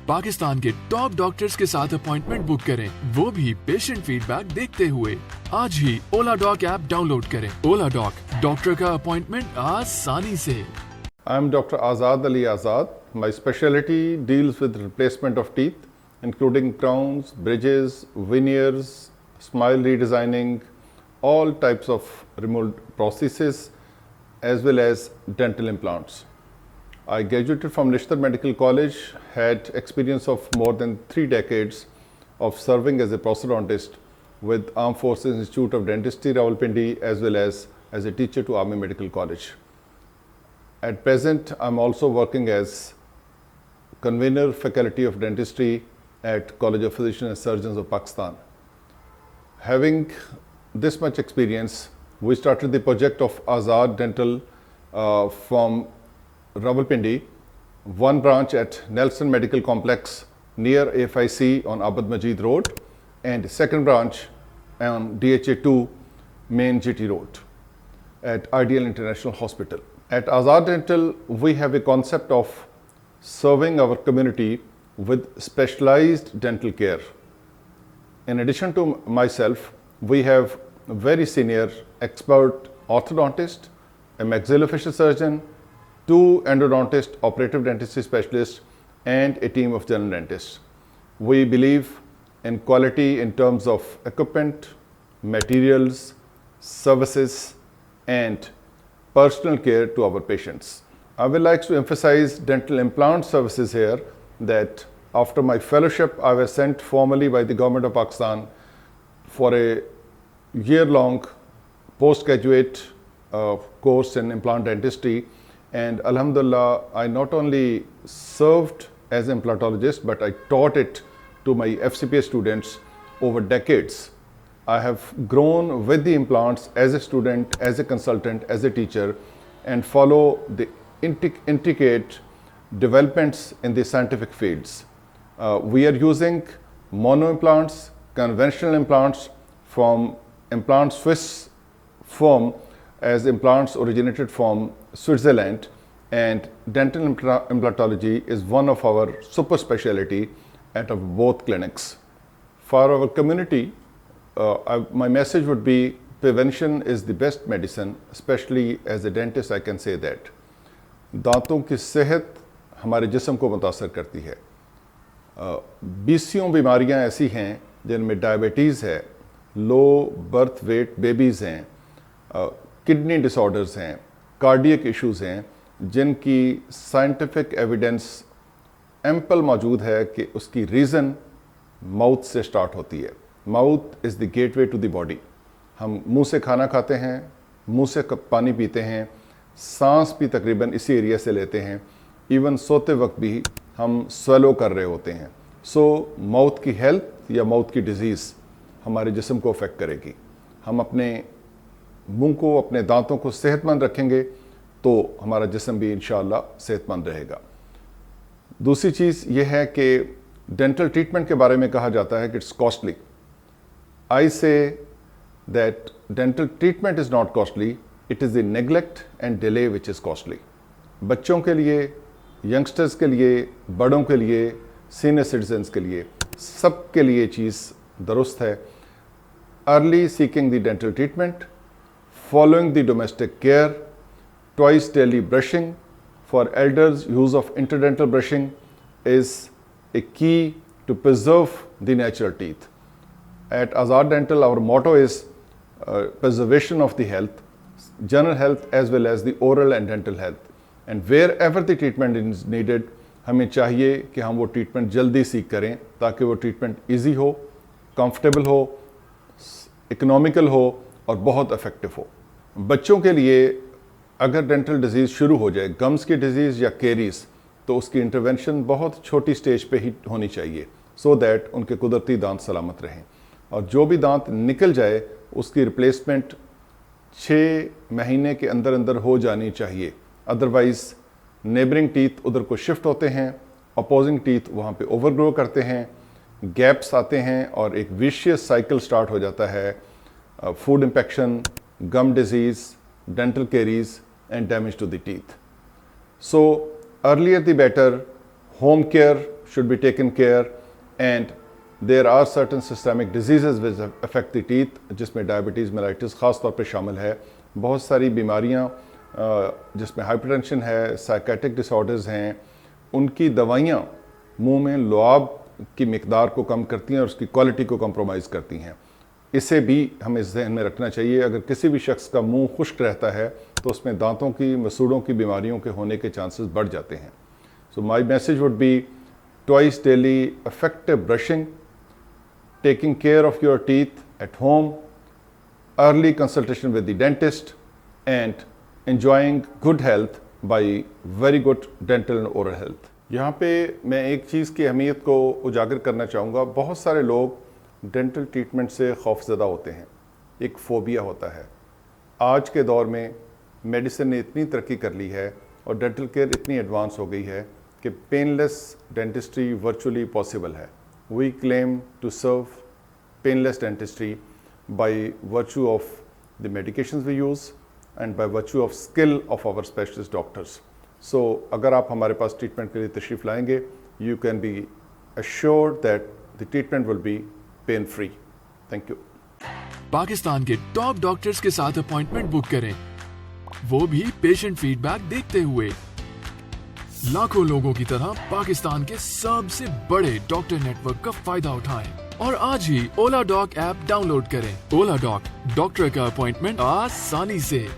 पाकिस्तान के top doctors के साथ अपॉइंटमेंट बुक करें, वो भी पेशेंट फीडबैक देखते हुए। आज ही oladoc ऐप डाउनलोड करें। oladoc, डॉक्टर का अपॉइंटमेंट आसानी से। I am Dr. Azad Ali Azad. My specialty deals with replacement of teeth, including crowns, bridges, veneers, smile redesigning, all types of removal prostheses, as well as dental implants. I graduated from National Medical College, had experience of more than 3 decades of serving as a prosthodontist with Armed Forces Institute of Dentistry, Rawalpindi, as well as a teacher to Army Medical College. At present, I'm also working as convener faculty of dentistry at College of Physicians and Surgeons of Pakistan. Having this much experience, we started the project of Azad Dental from Rawalpindi, one branch at Nelson Medical Complex near AFIC on Abad Majid Road, and second branch on DHA2 Main GT Road at Ideal International Hospital. At Azad Dental, we have a concept of serving our community with specialized dental care. In addition to myself, we have very senior expert orthodontist, a maxillofacial surgeon, 2 endodontists, operative dentistry specialists, and a team of general dentists. We believe in quality in terms of equipment, materials, services, and personal care to our patients. I would like to emphasize dental implant services here, that after my fellowship, I was sent formally by the government of Pakistan for a year-long postgraduate course in implant dentistry, and Alhamdulillah, I not only served as an implantologist, but I taught it to my FCPA students over decades. I have grown with the implants as a student, as a consultant, as a teacher, and follow the intricate developments in the scientific fields. We are using mono implants, conventional implants from Implant Swiss firm, as implants originated from Switzerland, and dental implantology is one of our super specialty at our both clinics. For our community, my message would be prevention is the best medicine. Especially as a dentist, I can say that दांतों की सेहत हमारे जिस्म को मुतासर करती है। 20 बीमारियां ऐसी हैं जिनमें डायबिटीज़ है, लो बर्थ वेट बेबीज़ हैं, किडनी डिसऑर्डर्स हैं, कार्डियक इश्यूज़ हैं, जिनकी साइंटिफिक एविडेंस एम्पल मौजूद है कि उसकी रीज़न माउथ से स्टार्ट होती है। Mouth is the gateway to the body. हम मुंह से खाना खाते हैं, मुंह से पानी पीते हैं, सांस भी तकरीबन इसी एरिया से लेते हैं, इवन सोते वक्त भी हम स्वेलो कर रहे होते हैं। सो माउथ की हेल्थ या माउथ की डिजीज़ हमारे जिस्म को अफेक्ट करेगी। हम अपने मुंह को, अपने दांतों को सेहतमंद रखेंगे तो हमारा जिस्म भी इंशाअल्लाह सेहतमंद रहेगा। दूसरी चीज़ यह है कि डेंटल ट्रीटमेंट के बारे में कहा जाता है कि it's costly. I say that dental treatment is not costly, it is the neglect and delay which is costly. बच्चों के लिए, यंगस्टर्स के लिए, बड़ों के लिए, सीनियर सिटीजन्स के लिए, सब के लिए चीज़ दुरुस्त है। Early seeking the dental treatment, following the domestic care, twice daily brushing. For elders, use of interdental brushing is a key to preserve the natural teeth. At Azad Dental, our motto is preservation of the health, general health as well as the oral and dental health. And wherever the treatment is needed, हमें चाहिए कि हम वो treatment जल्दी सीख करें ताकि वो ट्रीटमेंट इजी हो, कंफर्टेबल हो, इकोनॉमिकल हो और बहुत इफेक्टिव हो। बच्चों के लिए अगर डेंटल डिजीज़ शुरू हो जाए, गम्स की डिजीज़ या केरीज, तो उसकी इंटरवेंशन बहुत छोटी स्टेज पे ही होनी चाहिए, सो दैट उनके कुदरती दांत सलामत रहें। और जो भी दांत निकल जाए उसकी रिप्लेसमेंट 6 महीने के अंदर अंदर हो जानी चाहिए। अदरवाइज़ नेबरिंग टीथ उधर को शिफ्ट होते हैं, अपोजिंग टीथ वहाँ पे ओवरग्रो करते हैं, गैप्स आते हैं और एक विशियस साइकिल स्टार्ट हो जाता है। Food infection, gum disease, dental caries and damage to the teeth. So earlier the better, home care should be taken care, and there are certain systemic diseases which affect the teeth, جس میں diabetes mellitus خاص طور پہ شامل ہے. بہت ساری بیماریاں جس میں ہائپر ٹینشن ہے, سائیکیٹک ڈس آرڈرز ہیں, ان کی دوائیاں منہ میں لعاب کی مقدار کو کم کرتی ہیں اور اس کی کوالٹی کو کمپرومائز کرتی ہیں. اسے بھی ہمیں ذہن میں رکھنا چاہیے. اگر کسی بھی شخص کا منہ خشک رہتا ہے تو اس میں دانتوں کی, مسوڑوں کی بیماریوں کے ہونے کے چانسز بڑھ جاتے ہیں. So my message would be twice daily effective brushing, taking care of your teeth at home, early consultation with the dentist, and enjoying good health by very good dental and oral health. یہاں پہ میں ایک چیز کی اہمیت کو اجاگر کرنا چاہوں گا. بہت سارے لوگ ڈینٹل ٹریٹمنٹ سے خوف زدہ ہوتے ہیں, ایک فوبیا ہوتا ہے. آج کے دور میں میڈیسن نے اتنی ترقی کر لی ہے اور ڈینٹل کیئر اتنی ایڈوانس ہو گئی ہے کہ painless dentistry virtually possible ہے. We claim to serve painless dentistry by virtue of the medications we use and by virtue of skill of our specialist doctors. So اگر آپ ہمارے پاس treatment کے لیے تشریف لائیں گے, you can be assured that the treatment will be pain free. Thank you. Pakistan کے top doctors کے ساتھ اپوائنٹمنٹ بک کریں, وہ بھی پیشنٹ فیڈ بیک دیکھتے ہوئے. لاکھوں لوگوں کی طرح پاکستان کے سب سے بڑے ڈاکٹر نیٹ ورک کا فائدہ اٹھائیں اور آج ہی اولا ڈاک ایپ ڈاؤن لوڈ کریں. اولا ڈاک, ڈاکٹر کا اپوائنٹمنٹ آسانی سے.